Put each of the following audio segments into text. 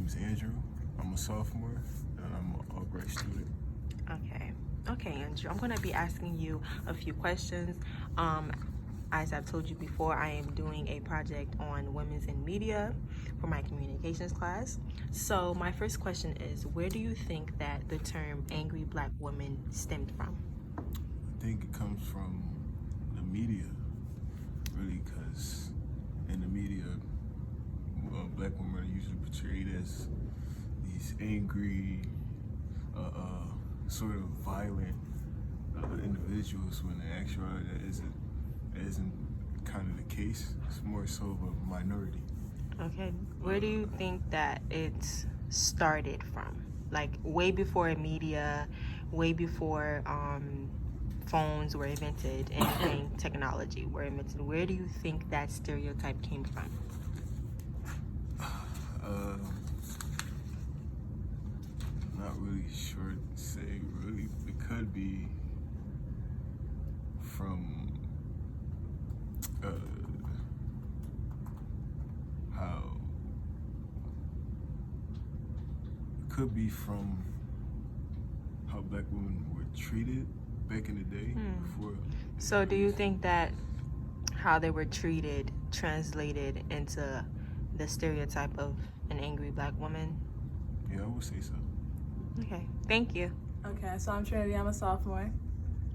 name's Andrew. I'm a sophomore and I'm an Albright student. Okay, Andrew. I'm gonna be asking you a few questions. As I've told you before, I am doing a project on women's in media for my communications class. So my first question is, where do you think that the term angry black woman stemmed from? I think it comes from the media, really, because in the media, black women are usually portrayed as these angry, sort of violent individuals, when in actuality that isn't kind of the case. It's more so of a minority. Okay, where do you think that it started from? Like way before media, way before phones were invented and technology were invented. Where do you think that stereotype came from? Not really sure to say. Really, it could be from how it could be from how black women were treated back in the day. Before. So do you think that how they were treated translated into the stereotype of an angry black woman? Yeah, I would say so. Okay, thank you. Okay, so I'm Trinity. I'm a sophomore.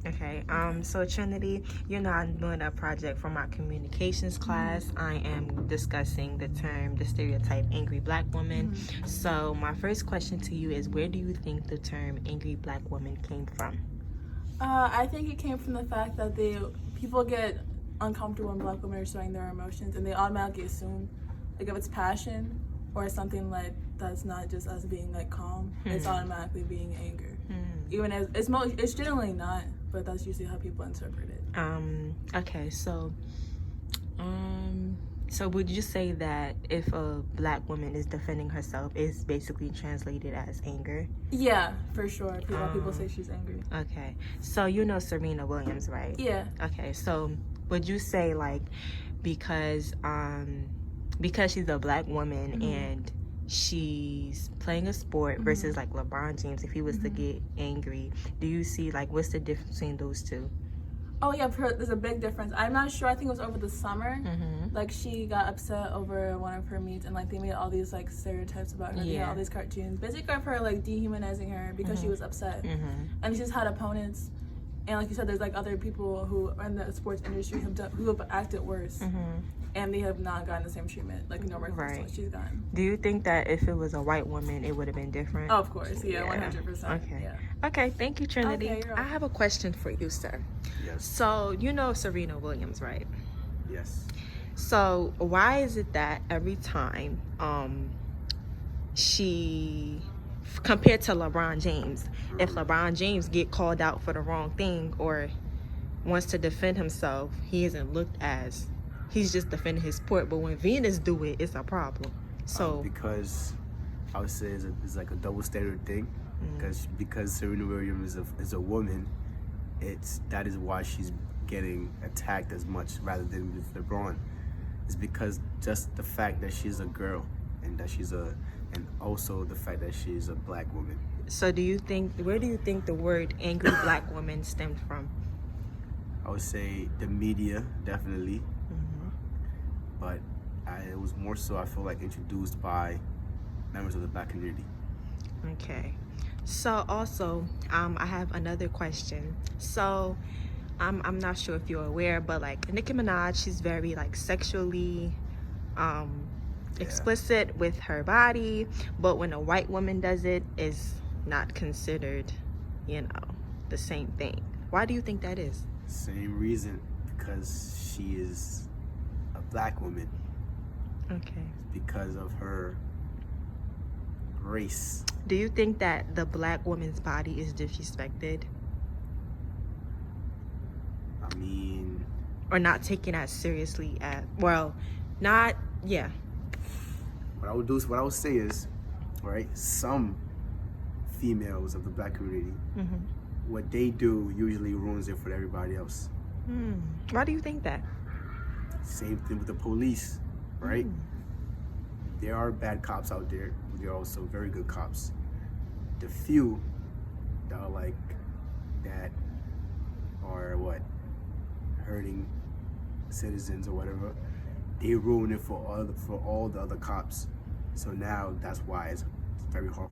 Okay, so Trinity, you know, I'm doing a project for my communications class. I am discussing the stereotype angry black woman. So my first question to you is, where do you think the term angry black woman came from? I think it came from the fact that people get uncomfortable when black women are showing their emotions, and they automatically assume, like, if it's passion or something like that's not just us being like calm, it's automatically being anger. Even as it's generally not, but that's usually how people interpret it. Okay, so would you say that if a black woman is defending herself, is basically translated as anger? Yeah, for sure. People say she's angry. Okay, so you know Serena Williams, right? Yeah. Okay, so would you say, like, because she's a black woman and she's playing a sport versus like LeBron James, if he was to get angry, do you see, like, what's the difference between those two? Oh yeah, there's a big difference. I'm not sure. I think it was over the summer. Like, she got upset over one of her meets, and like they made all these like stereotypes about her. They had all these cartoons, basically of her like dehumanizing her because she was upset. And she's had opponents, and like you said, there's like other people who are in the sports industry who have acted worse, and they have not gotten the same treatment like normal what she's gotten. Do you think that if it was a white woman, it would have been different? Oh, of course, yeah, 100%. Okay. Yeah. Okay, thank you, Trinity. Okay, you're I have a question for you, sir. Yes. So you know Serena Williams, right? Yes. So why is it that every time she, compared to LeBron James, if LeBron James get called out for the wrong thing or wants to defend himself, he isn't looked as, he's just defending his sport, but when Venus do it, it's a problem? So because I would say it's like a double standard thing, because Serena Williams is a woman, that is why she's getting attacked as much rather than with LeBron. It's because just the fact that she's a girl and also the fact that she's a black woman. So where do you think the word angry black woman stemmed from? I would say the media, definitely. But it was more so, I feel like, introduced by members of the black community. Okay. So also, I have another question. So I'm not sure if you're aware, but like Nicki Minaj, she's very like sexually explicit with her body, but when a white woman does it, it's not considered, you know, the same thing. Why do you think that is? Same reason, because she is a black woman. Okay. Because of her race. Do you think that the black woman's body is disrespected? I mean, or not taken as seriously as, well, not, yeah. What I would say is, right, some females of the black community, what they do usually ruins it for everybody else. Why do you think that? Same thing with the police, right? There are bad cops out there. they're also very good cops. The few that are like that are hurting citizens or whatever, they ruin it for all the other cops. So now that's why it's very hard